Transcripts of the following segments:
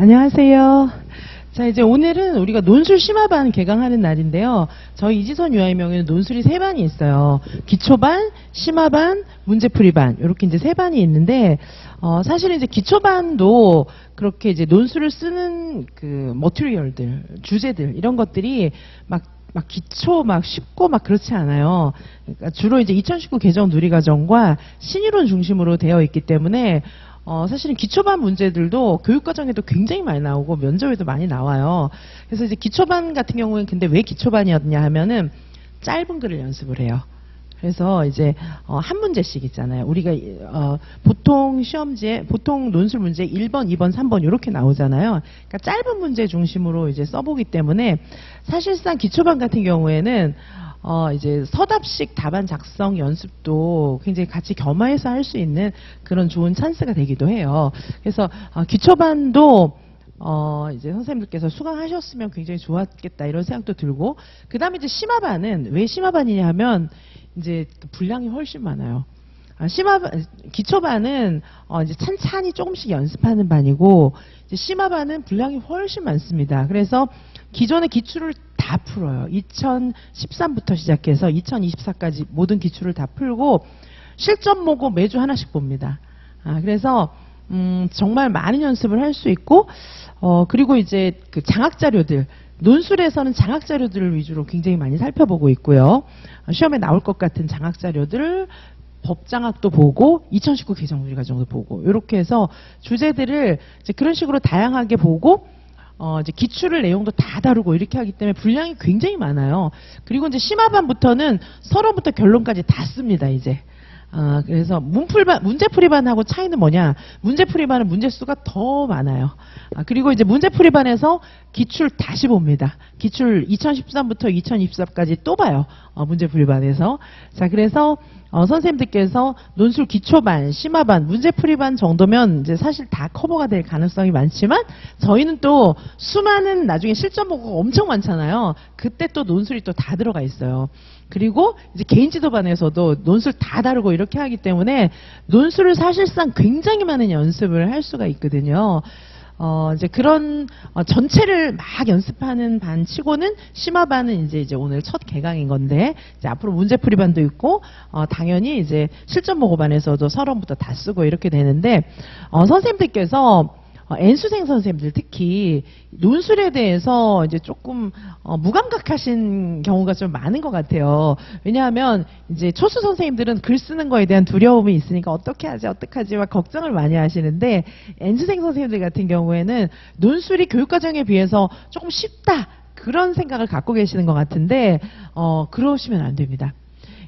안녕하세요. 자, 이제 오늘은 우리가 논술 심화반 개강하는 날인데요. 저희 이지선 유아이명에는 논술이 3반이 있어요. 기초반, 심화반, 문제풀이반 이렇게 이제 3반이 있는데 사실은 이제 기초반도 그렇게 이제 논술을 쓰는 그 머티리얼들, 주제들 이런 것들이 막 기초 막 쉽고 막 그렇지 않아요. 그러니까 주로 이제 2019 개정 누리과정과 신이론 중심으로 되어 있기 때문에 사실은 기초반 문제들도 교육과정에도 굉장히 많이 나오고 면접에도 많이 나와요. 그래서 이제 기초반 같은 경우는 근데 왜 기초반이었냐 하면은 짧은 글을 연습을 해요. 그래서 이제 한 문제씩 있잖아요. 우리가 보통 시험지에 보통 논술 문제 1번, 2번, 3번 이렇게 나오잖아요. 그러니까 짧은 문제 중심으로 이제 써보기 때문에 사실상 기초반 같은 경우에는 이제 서답식 답안 작성 연습도 굉장히 같이 겸해서 할 수 있는 그런 좋은 찬스가 되기도 해요. 그래서 기초반도 이제 선생님들께서 수강하셨으면 굉장히 좋았겠다 이런 생각도 들고, 그 다음에 이제 심화반은 왜 심화반이냐 하면 이제 분량이 훨씬 많아요. 기초반은 이제 찬찬히 조금씩 연습하는 반이고, 이제 심화반은 분량이 훨씬 많습니다. 그래서 기존의 기출을 다 풀어요. 2013부터 시작해서 2024까지 모든 기출을 다 풀고 실전 모고 매주 하나씩 봅니다. 그래서 정말 많은 연습을 할 수 있고, 그리고 이제 그 장학 자료들, 논술에서는 장학 자료들을 위주로 굉장히 많이 살펴보고 있고요. 시험에 나올 것 같은 장학 자료들을 법장학도 보고 2019 개정 누리과정도 보고 이렇게 해서 주제들을 이제 그런 식으로 다양하게 보고 이제 기출을 내용도 다 다루고 이렇게 하기 때문에 분량이 굉장히 많아요. 그리고 이제 심화반부터는 서론부터 결론까지 다 씁니다, 이제. 그래서 문제풀이반하고 차이는 뭐냐? 문제풀이반은 문제수가 더 많아요. 그리고 이제 문제풀이반에서 기출 다시 봅니다. 기출 2013부터 2024까지 또 봐요. 문제풀이반에서. 자, 그래서 선생님들께서 논술 기초반, 심화반, 문제풀이반 정도면 이제 사실 다 커버가 될 가능성이 많지만 저희는 또 수많은 나중에 실전 보고가 엄청 많잖아요. 그때 또 논술이 또 다 들어가 있어요. 그리고 이제 개인지도반에서도 논술 다 다루고 이렇게 하기 때문에 논술을 사실상 굉장히 많은 연습을 할 수가 있거든요. 이제 그런 전체를 막 연습하는 반 치고는 심화반은 이제 오늘 첫 개강인 건데, 이제 앞으로 문제풀이반도 있고 당연히 이제 실전 모고반에서도 서론부터 다 쓰고 이렇게 되는데, 선생님들께서 N수생 선생님들 특히 논술에 대해서 이제 조금 무감각하신 경우가 좀 많은 것 같아요. 왜냐하면 이제 초수 선생님들은 글 쓰는 거에 대한 두려움이 있으니까 어떻게 하지 막 걱정을 많이 하시는데, N수생 선생님들 같은 경우에는 논술이 교육과정에 비해서 조금 쉽다 그런 생각을 갖고 계시는 것 같은데 그러시면 안 됩니다.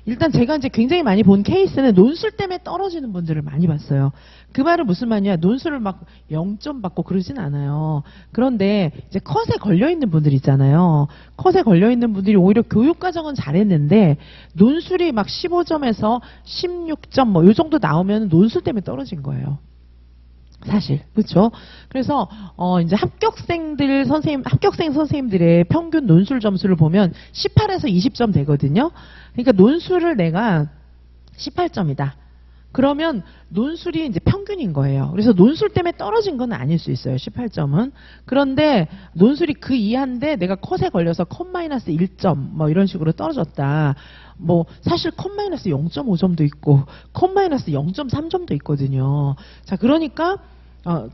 일단 제가 이제 굉장히 많이 본 케이스는 논술 때문에 떨어지는 분들을 많이 봤어요. 그 말은 무슨 말이냐? 논술을 막 0점 받고 그러진 않아요. 그런데 이제 컷에 걸려있는 분들 있잖아요. 컷에 걸려있는 분들이 오히려 교육과정은 잘했는데 논술이 막 15점에서 16점 뭐 이 정도 나오면 논술 때문에 떨어진 거예요. 사실 그렇죠. 그래서 이제 합격생 선생님들의 평균 논술 점수를 보면 18에서 20점 되거든요. 그러니까 논술을 내가 18점이다. 그러면 논술이 이제 평균인 거예요. 그래서 논술 때문에 떨어진 건 아닐 수 있어요. 18점은. 그런데 논술이 그 이하인데 내가 컷에 걸려서 컷 마이너스 1점 뭐 이런 식으로 떨어졌다. 뭐 사실 컷 마이너스 0.5점도 있고 컷 마이너스 0.3점도 있거든요. 자, 그러니까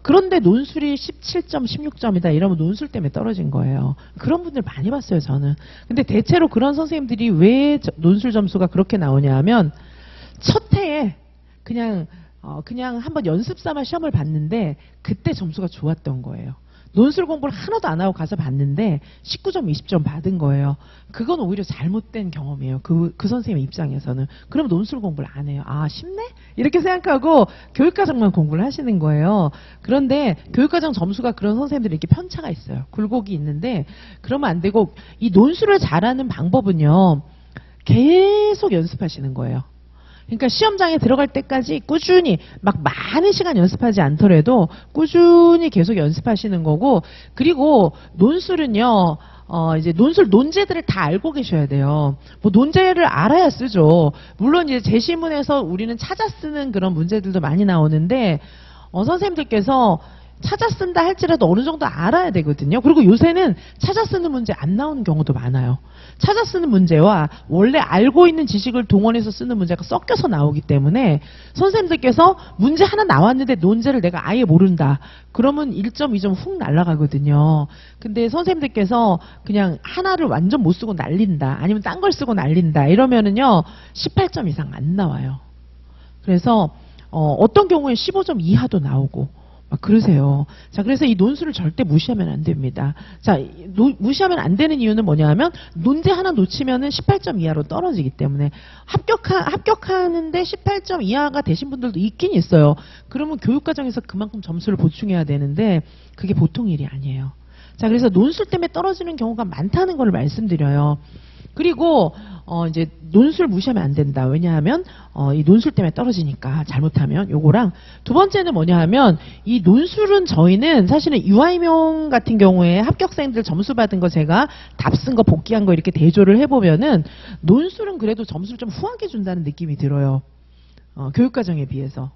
그런데 논술이 17점, 16점이다 이러면 논술 때문에 떨어진 거예요. 그런 분들 많이 봤어요, 저는. 근데 대체로 그런 선생님들이 왜 논술 점수가 그렇게 나오냐 하면 첫 해에 그냥 한번 연습 삼아 시험을 봤는데 그때 점수가 좋았던 거예요. 논술 공부를 하나도 안 하고 가서 봤는데 19점, 20점 받은 거예요. 그건 오히려 잘못된 경험이에요. 그 선생님 입장에서는. 그럼 논술 공부를 안 해요. 아, 쉽네? 이렇게 생각하고 교육과정만 공부를 하시는 거예요. 그런데 교육과정 점수가 그런 선생님들이 이렇게 편차가 있어요. 굴곡이 있는데 그러면 안 되고, 이 논술을 잘하는 방법은요, 계속 연습하시는 거예요. 그러니까 시험장에 들어갈 때까지 꾸준히 막 많은 시간 연습하지 않더라도 꾸준히 계속 연습하시는 거고, 그리고 논술은요, 이제 논술 논제들을 다 알고 계셔야 돼요. 뭐 논제를 알아야 쓰죠. 물론 이제 제시문에서 우리는 찾아 쓰는 그런 문제들도 많이 나오는데, 선생님들께서 찾아 쓴다 할지라도 어느 정도 알아야 되거든요. 그리고 요새는 찾아 쓰는 문제 안 나오는 경우도 많아요. 찾아 쓰는 문제와 원래 알고 있는 지식을 동원해서 쓰는 문제가 섞여서 나오기 때문에 선생님들께서 문제 하나 나왔는데 논제를 내가 아예 모른다. 그러면 1점, 2점 훅 날아가거든요. 근데 선생님들께서 그냥 하나를 완전 못 쓰고 날린다. 아니면 딴 걸 쓰고 날린다. 이러면은요, 18점 이상 안 나와요. 그래서 어떤 경우에 15점 이하도 나오고 막 그러세요. 자, 그래서 이 논술을 절대 무시하면 안 됩니다. 자, 무시하면 안 되는 이유는 뭐냐 하면 논제 하나 놓치면은 18점 이하로 떨어지기 때문에 합격하는데 18점 이하가 되신 분들도 있긴 있어요. 그러면 교육과정에서 그만큼 점수를 보충해야 되는데 그게 보통 일이 아니에요. 자, 그래서 논술 때문에 떨어지는 경우가 많다는 걸 말씀드려요. 그리고 이제 논술 무시하면 안 된다. 왜냐하면 이 논술 때문에 떨어지니까 잘못하면 요거랑 두 번째는 뭐냐 하면 이 논술은 저희는 사실은 유아임용 같은 경우에 합격생들 점수 받은 거 제가 답 쓴 거 복귀한 거 이렇게 대조를 해보면은 논술은 그래도 점수를 좀 후하게 준다는 느낌이 들어요. 교육과정에 비해서.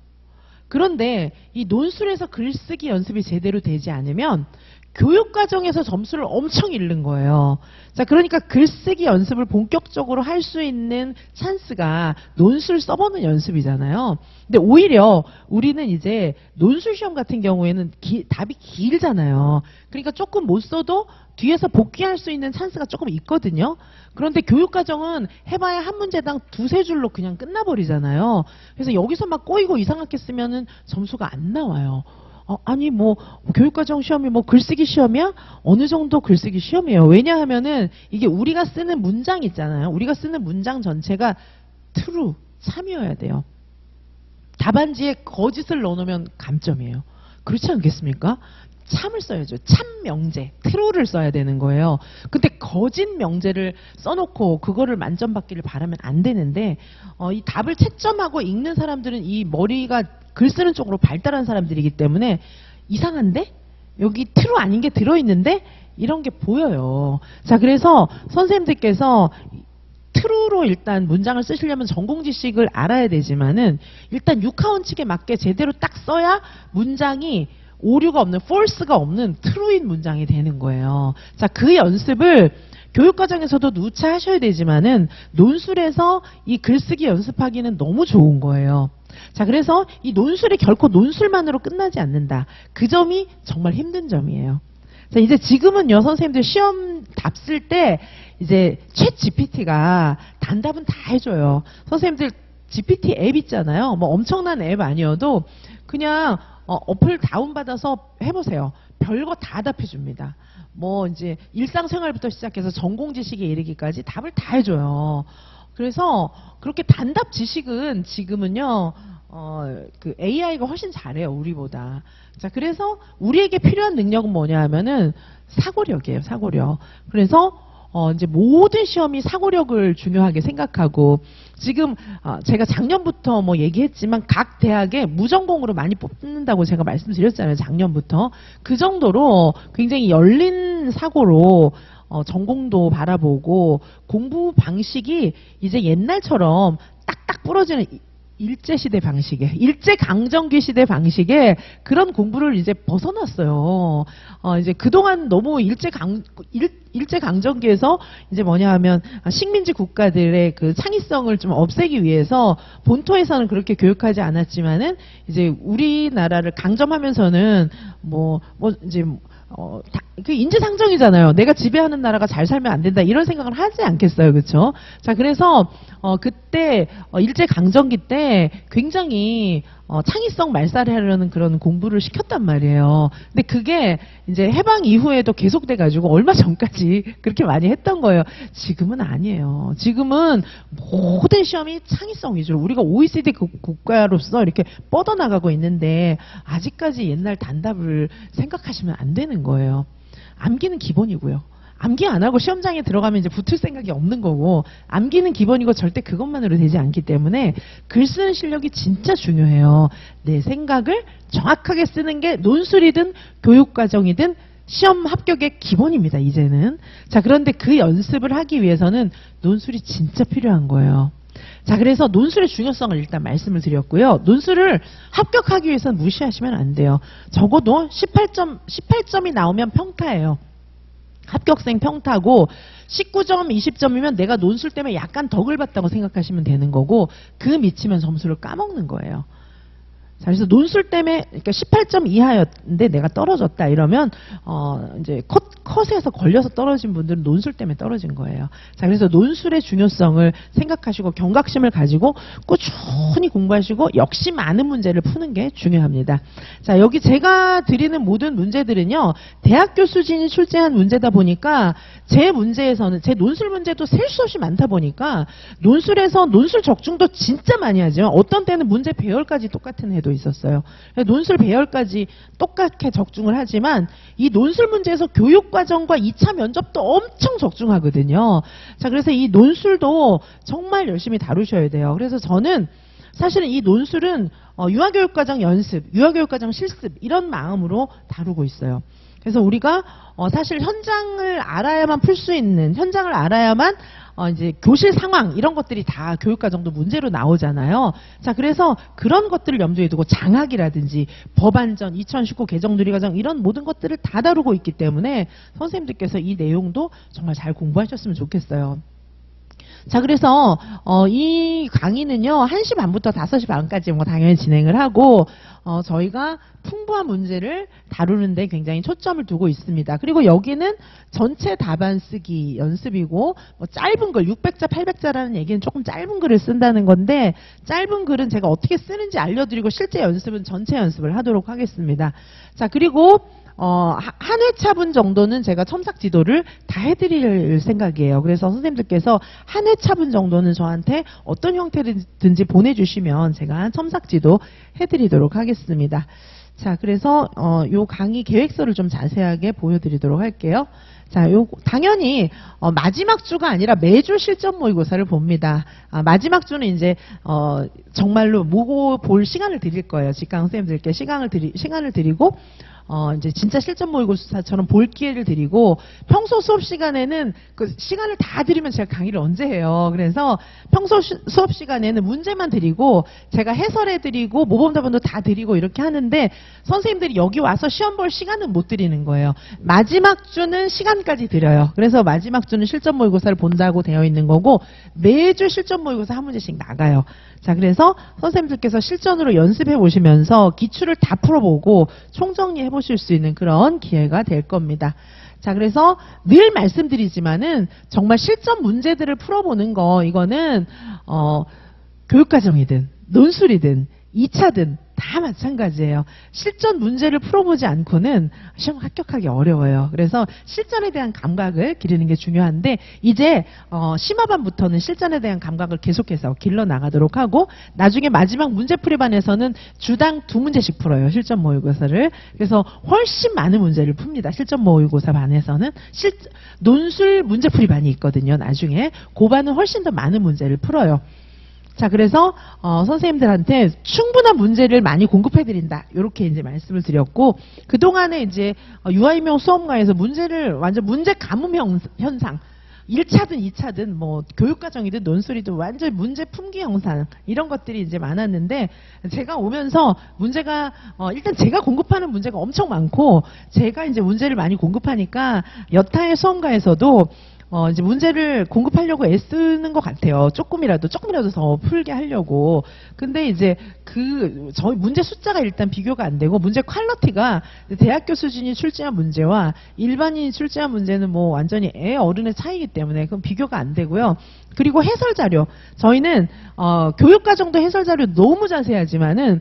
그런데 이 논술에서 글쓰기 연습이 제대로 되지 않으면 교육과정에서 점수를 엄청 잃는 거예요. 자, 그러니까 글쓰기 연습을 본격적으로 할 수 있는 찬스가 논술 써보는 연습이잖아요. 근데 오히려 우리는 이제 논술 시험 같은 경우에는 답이 길잖아요. 그러니까 조금 못 써도 뒤에서 복귀할 수 있는 찬스가 조금 있거든요. 그런데 교육과정은 해봐야 한 문제당 두세 줄로 그냥 끝나버리잖아요. 그래서 여기서 막 꼬이고 이상하게 쓰면은 점수가 안 나와요. 아니 뭐 교육과정 시험이 뭐 글쓰기 시험이야? 어느 정도 글쓰기 시험이에요. 왜냐하면은 이게 우리가 쓰는 문장 있잖아요. 우리가 쓰는 문장 전체가 true, 참이어야 돼요. 답안지에 거짓을 넣어놓으면 감점이에요. 그렇지 않겠습니까? 참을 써야죠. 참 명제, true를 써야 되는 거예요. 근데 거짓 명제를 써놓고 그거를 만점 받기를 바라면 안 되는데 이 답을 채점하고 읽는 사람들은 이 머리가 글 쓰는 쪽으로 발달한 사람들이기 때문에 이상한데? 여기 true 아닌 게 들어있는데? 이런 게 보여요. 자, 그래서 선생님들께서 true로 일단 문장을 쓰시려면 전공 지식을 알아야 되지만은 일단 육하원칙에 맞게 제대로 딱 써야 문장이 오류가 없는, false가 없는 true인 문장이 되는 거예요. 자, 그 연습을 교육과정에서도 누차 하셔야 되지만은 논술에서 이 글쓰기 연습하기는 너무 좋은 거예요. 자, 그래서 이 논술이 결코 논술만으로 끝나지 않는다. 그 점이 정말 힘든 점이에요. 자, 이제 지금은요, 선생님들 시험 답 쓸 때 이제 챗 GPT가 단답은 다 해줘요. 선생님들 GPT 앱 있잖아요. 뭐 엄청난 앱 아니어도 그냥 어플 다운받아서 해보세요. 별거 다 답해줍니다. 뭐 이제 일상생활부터 시작해서 전공 지식에 이르기까지 답을 다 해줘요. 그래서 그렇게 단답 지식은 지금은요, 그 AI가 훨씬 잘해요, 우리보다. 자, 그래서 우리에게 필요한 능력은 뭐냐 하면은 사고력이에요, 사고력. 그래서 이제 모든 시험이 사고력을 중요하게 생각하고 지금 제가 작년부터 뭐 얘기했지만 각 대학에 무전공으로 많이 뽑는다고 제가 말씀드렸잖아요, 작년부터. 그 정도로 굉장히 열린 사고로 전공도 바라보고 공부 방식이 이제 옛날처럼 딱딱 부러지는 일제시대 방식에, 일제강점기 시대 방식에 그런 공부를 이제 벗어났어요. 이제 그동안 너무 일제강점기에서 이제 뭐냐 하면 식민지 국가들의 그 창의성을 좀 없애기 위해서 본토에서는 그렇게 교육하지 않았지만은 이제 우리나라를 강점하면서는 이제 그 인지상정이잖아요. 내가 지배하는 나라가 잘 살면 안 된다 이런 생각을 하지 않겠어요, 그렇죠? 자, 그래서 그때 일제 강점기 때 굉장히 창의성 말살하려는 그런 공부를 시켰단 말이에요. 근데 그게 이제 해방 이후에도 계속돼 가지고 얼마 전까지 그렇게 많이 했던 거예요. 지금은 아니에요. 지금은 모든 시험이 창의성 위주로 우리가 OECD 국가로서 이렇게 뻗어나가고 있는데 아직까지 옛날 단답을 생각하시면 안 되는 거예요. 암기는 기본이고요. 암기 안 하고 시험장에 들어가면 이제 붙을 생각이 없는 거고 암기는 기본이고 절대 그것만으로 되지 않기 때문에 글 쓰는 실력이 진짜 중요해요. 내 생각을 정확하게 쓰는 게 논술이든 교육과정이든 시험 합격의 기본입니다, 이제는. 자, 그런데 그 연습을 하기 위해서는 논술이 진짜 필요한 거예요. 자, 그래서 논술의 중요성을 일단 말씀을 드렸고요. 논술을 합격하기 위해서는 무시하시면 안 돼요. 적어도 18점이 나오면 평타예요. 합격생 평타고 19점, 20점이면 내가 논술 때문에 약간 덕을 봤다고 생각하시면 되는 거고 그 미치면 점수를 까먹는 거예요. 자, 그래서 논술 때문에 그러니까 18점 이하였는데 내가 떨어졌다 이러면 이제 컷에서 걸려서 떨어진 분들은 논술 때문에 떨어진 거예요. 자, 그래서 논술의 중요성을 생각하시고 경각심을 가지고 꾸준히 공부하시고 역시 많은 문제를 푸는 게 중요합니다. 자, 여기 제가 드리는 모든 문제들은요. 대학교 수준이 출제한 문제다 보니까 제 문제에서는 제 논술 문제도 셀 수 없이 많다 보니까 논술에서 논술 적중도 진짜 많이 하죠. 어떤 때는 문제 배열까지 똑같은 해도 있었어요. 논술 배열까지 똑같게 적중을 하지만 이 논술 문제에서 교육과정과 2차 면접도 엄청 적중하거든요. 자, 그래서 이 논술도 정말 열심히 다루셔야 돼요. 그래서 저는 사실은 이 논술은 유아교육과정 연습, 유아교육과정 실습 이런 마음으로 다루고 있어요. 그래서 우리가 사실 현장을 알아야만 풀 수 있는, 현장을 알아야만 이제 교실 상황 이런 것들이 다 교육과정도 문제로 나오잖아요. 자, 그래서 그런 것들을 염두에 두고 장학이라든지 법안전, 2019 개정누리과정 이런 모든 것들을 다 다루고 있기 때문에 선생님들께서 이 내용도 정말 잘 공부하셨으면 좋겠어요. 자, 그래서 이 강의는요 1시 반부터 5시 반까지 뭐 당연히 진행을 하고 저희가 풍부한 문제를 다루는데 굉장히 초점을 두고 있습니다. 그리고 여기는 전체 답안 쓰기 연습이고 뭐 짧은 글 600자 800자라는 얘기는 조금 짧은 글을 쓴다는 건데 짧은 글은 제가 어떻게 쓰는지 알려드리고 실제 연습은 전체 연습을 하도록 하겠습니다. 자, 그리고 한 회차분 정도는 제가 첨삭 지도를 다 해드릴 생각이에요. 그래서 선생님들께서 한 회차분 정도는 저한테 어떤 형태든지 보내주시면 제가 첨삭 지도 해드리도록 하겠습니다. 자, 그래서 요 강의 계획서를 좀 자세하게 보여드리도록 할게요. 자, 당연히 마지막 주가 아니라 매주 실전 모의고사를 봅니다. 마지막 주는 이제 정말로 모고 볼 시간을 드릴 거예요. 직강 선생님들께 시간을 드리고 이제 진짜 실전 모의고사처럼 볼 기회를 드리고 평소 수업 시간에는 그 시간을 다 드리면 제가 강의를 언제 해요. 그래서 평소 수업 시간에는 문제만 드리고 제가 해설해 드리고 모범답안도 다 드리고 이렇게 하는데 선생님들이 여기 와서 시험 볼 시간은 못 드리는 거예요. 마지막 주는 시간까지 드려요. 그래서 마지막 주는 실전 모의고사를 본다고 되어 있는 거고 매주 실전 모의고사 한 문제씩 나가요. 자, 그래서 선생님들께서 실전으로 연습해 보시면서 기출을 다 풀어보고 총정리해 보실 수 있는 그런 기회가 될 겁니다. 자, 그래서 늘 말씀드리지만은 정말 실전 문제들을 풀어보는 거 이거는 교육과정이든 논술이든 2차든 다 마찬가지예요. 실전 문제를 풀어보지 않고는 시험 합격하기 어려워요. 그래서 실전에 대한 감각을 기르는 게 중요한데 이제 심화반부터는 실전에 대한 감각을 계속해서 길러 나가도록 하고 나중에 마지막 문제풀이반에서는 주당 2문제씩 풀어요. 실전 모의고사를. 그래서 훨씬 많은 문제를 풉니다. 실전 모의고사 반에서는 논술 문제풀이반이 있거든요. 나중에 그 반은 훨씬 더 많은 문제를 풀어요. 자, 그래서 선생님들한테 충분한 문제를 많이 공급해드린다. 이렇게 이제 말씀을 드렸고 그동안에 이제 유아임용 수업가에서 문제를 완전 문제 가뭄 현상 1차든 2차든 뭐 교육과정이든 논술이든 완전 문제 품귀 현상 이런 것들이 이제 많았는데 제가 오면서 문제가 일단 제가 공급하는 문제가 엄청 많고 제가 이제 문제를 많이 공급하니까 여타의 수험가에서도 이제 문제를 공급하려고 애쓰는 것 같아요. 조금이라도 더 풀게 하려고. 근데 이제 저희 문제 숫자가 일단 비교가 안 되고 문제 퀄리티가 대학교 수준이 출제한 문제와 일반인이 출제한 문제는 뭐 완전히 어른의 차이기 때문에 그건 비교가 안 되고요. 그리고 해설 자료. 저희는 교육과정도 해설 자료 너무 자세하지만은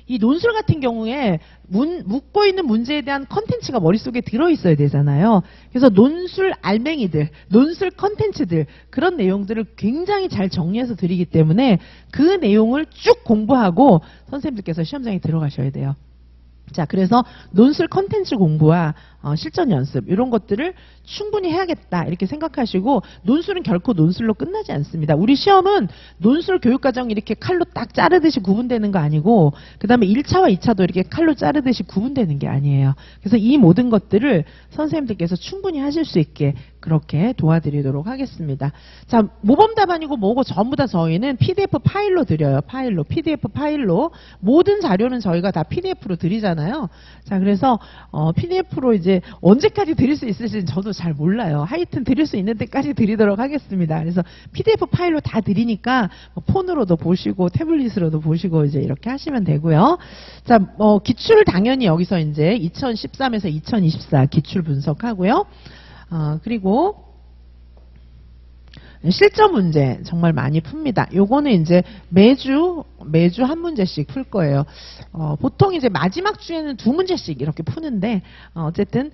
이 논술 같은 경우에 묻고 있는 문제에 대한 컨텐츠가 머릿속에 들어있어야 되잖아요. 그래서 논술 알맹이들, 논술 컨텐츠들 그런 내용들을 굉장히 잘 정리해서 드리기 때문에 그 내용을 쭉 공부하고 선생님들께서 시험장에 들어가셔야 돼요. 자, 그래서 논술 컨텐츠 공부와 실전 연습 이런 것들을 충분히 해야겠다 이렇게 생각하시고 논술은 결코 논술로 끝나지 않습니다. 우리 시험은 논술 교육과정 이렇게 칼로 딱 자르듯이 구분되는 거 아니고 그 다음에 1차와 2차도 이렇게 칼로 자르듯이 구분되는 게 아니에요. 그래서 이 모든 것들을 선생님들께서 충분히 하실 수 있게 그렇게 도와드리도록 하겠습니다. 자, 모범 답안이고 뭐고 전부 다 저희는 PDF 파일로 드려요. PDF 파일로. 모든 자료는 저희가 다 PDF로 드리잖아요. 자, 그래서 PDF로 이제 언제까지 드릴 수 있을지는 저도 잘 몰라요. 하여튼 드릴 수 있는 때까지 드리도록 하겠습니다. 그래서 PDF 파일로 다 드리니까 폰으로도 보시고 태블릿으로도 보시고 이제 이렇게 하시면 되고요. 자, 기출 당연히 여기서 이제 2013에서 2024 기출 분석하고요. 그리고 실전 문제 정말 많이 풉니다. 요거는 이제 매주 한 문제씩 풀 거예요. 보통 이제 마지막 주에는 2문제씩 이렇게 푸는데, 어쨌든,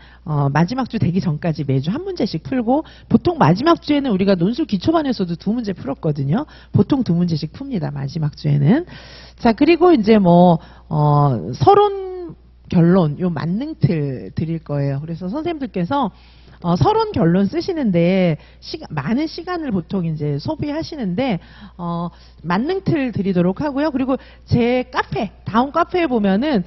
마지막 주 되기 전까지 매주 한 문제씩 풀고, 보통 마지막 주에는 우리가 논술 기초반에서도 2문제 풀었거든요. 보통 2문제씩 풉니다. 마지막 주에는. 자, 그리고 이제 서론 결론, 요 만능틀 드릴 거예요. 그래서 선생님들께서 서론 결론 쓰시는데 많은 시간을 보통 이제 소비하시는데 만능틀 드리도록 하고요. 그리고 제 다음 카페에 보면은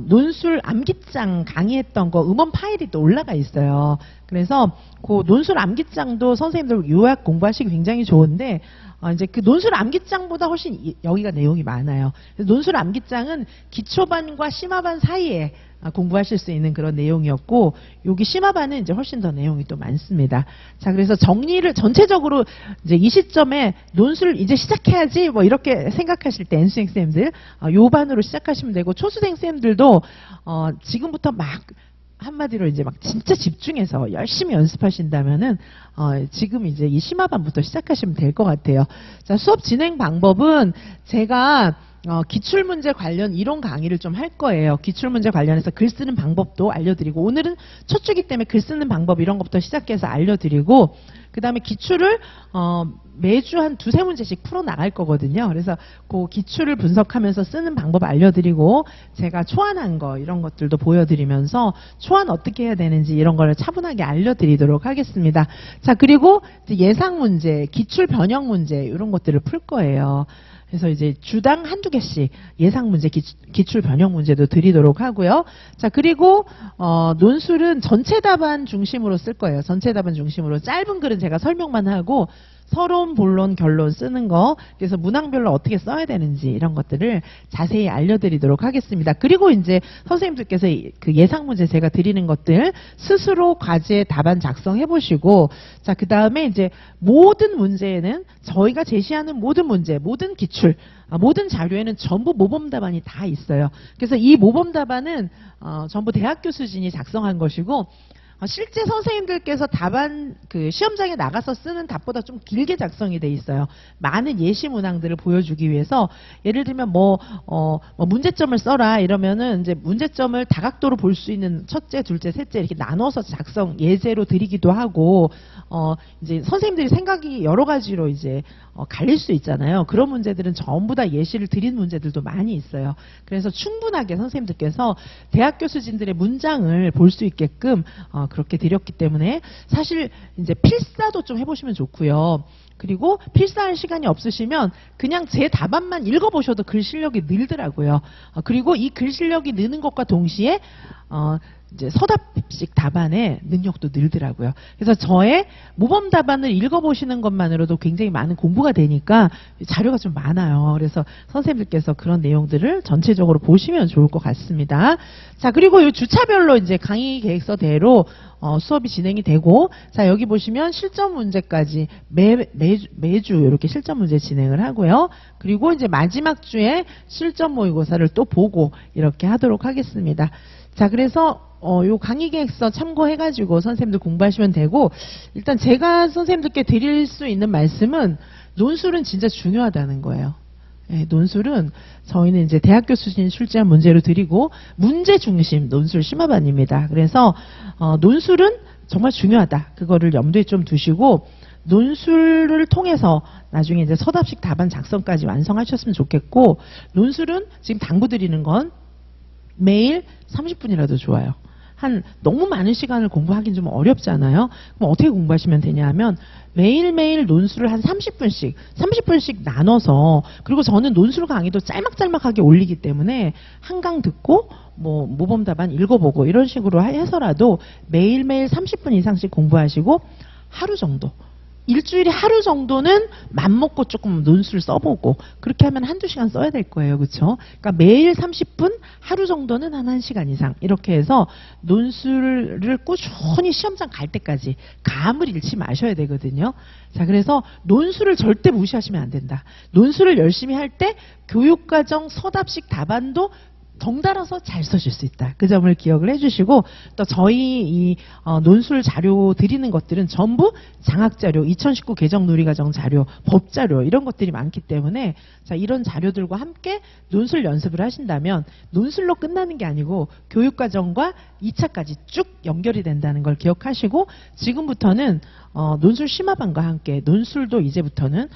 논술 암기장 강의했던 거 음원 파일이 또 올라가 있어요. 그래서 그 논술 암기장도 선생님들 요약 공부하시기 굉장히 좋은데 이제 그 논술 암기장보다 훨씬 여기가 내용이 많아요. 논술 암기장은 기초반과 심화반 사이에 공부하실 수 있는 그런 내용이었고, 여기 심화반은 이제 훨씬 더 내용이 또 많습니다. 자, 그래서 정리를 전체적으로 이제 이 시점에 논술 이제 시작해야지 뭐 이렇게 생각하실 때 N수생 쌤들 요 반으로 시작하시면 되고, 초수생 쌤들도 지금부터 막 한마디로 이제 막 진짜 집중해서 열심히 연습하신다면은 지금 이제 이 심화반부터 시작하시면 될 것 같아요. 자, 수업 진행 방법은 제가 기출문제 관련 이론 강의를 좀 할 거예요. 기출문제 관련해서 글 쓰는 방법도 알려드리고, 오늘은 첫 주기 때문에 글 쓰는 방법 이런 것부터 시작해서 알려드리고, 그 다음에 기출을 매주 한 2-3문제씩 풀어나갈 거거든요. 그래서 그 기출을 분석하면서 쓰는 방법 알려드리고, 제가 초안한 거 이런 것들도 보여드리면서 초안 어떻게 해야 되는지 이런 걸 차분하게 알려드리도록 하겠습니다. 자, 그리고 이제 예상 문제, 기출 변형 문제 이런 것들을 풀 거예요. 그래서 이제 주당 1-2개씩 예상 문제, 기출 변형 문제도 드리도록 하고요. 자, 그리고 논술은 전체 답안 중심으로 쓸 거예요. 전체 답안 중심으로. 짧은 글은 제가 설명만 하고, 서론, 본론, 결론 쓰는 거, 그래서 문항별로 어떻게 써야 되는지 이런 것들을 자세히 알려드리도록 하겠습니다. 그리고 이제 선생님들께서 그 예상 문제 제가 드리는 것들 스스로 과제 답안 작성해 보시고, 자, 그 다음에 이제 모든 문제에는 저희가 제시하는 모든 문제, 모든 기출, 모든 자료에는 전부 모범 답안이 다 있어요. 그래서 이 모범 답안은 전부 대학교 수준이 작성한 것이고, 실제 선생님들께서 답안 그 시험장에 나가서 쓰는 답보다 좀 길게 작성이 돼 있어요. 많은 예시 문항들을 보여주기 위해서, 예를 들면 문제점을 써라 이러면은 이제 문제점을 다각도로 볼 수 있는 첫째, 둘째, 셋째 이렇게 나눠서 작성 예제로 드리기도 하고, 이제 선생님들이 생각이 여러 가지로 이제 갈릴 수 있잖아요. 그런 문제들은 전부 다 예시를 드린 문제들도 많이 있어요. 그래서 충분하게 선생님들께서 대학교 수준들의 문장을 볼 수 있게끔 그렇게 드렸기 때문에, 사실 이제 필사도 좀 해보시면 좋고요. 그리고 필사할 시간이 없으시면 그냥 제 답안만 읽어보셔도 글 실력이 늘더라고요. 그리고 이 글 실력이 느는 것과 동시에 이제 서답식 답안의 능력도 늘더라고요. 그래서 저의 모범 답안을 읽어보시는 것만으로도 굉장히 많은 공부가 되니까 자료가 좀 많아요. 그래서 선생님들께서 그런 내용들을 전체적으로 보시면 좋을 것 같습니다. 자, 그리고 이 주차별로 이제 강의 계획서대로 수업이 진행이 되고, 자, 여기 보시면 실전 문제까지 매주 이렇게 실전 문제 진행을 하고요. 그리고 이제 마지막 주에 실전 모의고사를 또 보고 이렇게 하도록 하겠습니다. 자, 그래서 요 강의 계획서 참고해가지고 선생님들 공부하시면 되고, 일단 제가 선생님들께 드릴 수 있는 말씀은 논술은 진짜 중요하다는 거예요. 네, 논술은 저희는 이제 대학교 수준 출제한 문제로 드리고, 문제 중심 논술 심화반입니다. 그래서 논술은 정말 중요하다. 그거를 염두에 좀 두시고, 논술을 통해서 나중에 이제 서답식 답안 작성까지 완성하셨으면 좋겠고, 논술은 지금 당부드리는 건 매일 30분이라도 좋아요. 너무 많은 시간을 공부하기는 좀 어렵잖아요. 그럼 어떻게 공부하시면 되냐 하면 매일매일 논술을 한 30분씩 나눠서, 그리고 저는 논술 강의도 짤막짤막하게 올리기 때문에 한 강 듣고 뭐 모범 답안 읽어보고 이런 식으로 해서라도 매일매일 30분 이상씩 공부하시고 하루 정도, 일주일에 하루 정도는 맘먹고 조금 논술 써보고, 그렇게 하면 한두 시간 써야 될 거예요. 그렇죠? 그러니까 매일 30분, 하루 정도는 한 1시간 이상 이렇게 해서 논술을 꾸준히 시험장 갈 때까지 감을 잃지 마셔야 되거든요. 자, 그래서 논술을 절대 무시하시면 안 된다. 논술을 열심히 할 때 교육과정 서답식 답안도 덩달아서 잘 써줄 수 있다. 그 점을 기억을 해주시고, 또 저희 이 논술 자료 드리는 것들은 전부 장학자료, 2019 개정 누리과정 자료, 법자료 이런 것들이 많기 때문에, 자, 이런 자료들과 함께 논술 연습을 하신다면 논술로 끝나는 게 아니고 교육과정과 2차까지 쭉 연결이 된다는 걸 기억하시고, 지금부터는 논술 심화반과 함께 논술도 이제부터는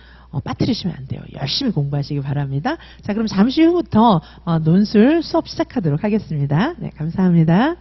빠뜨리시면 안 돼요. 열심히 공부하시기 바랍니다. 자, 그럼 잠시 후부터 논술 수업 시작하도록 하겠습니다. 네, 감사합니다.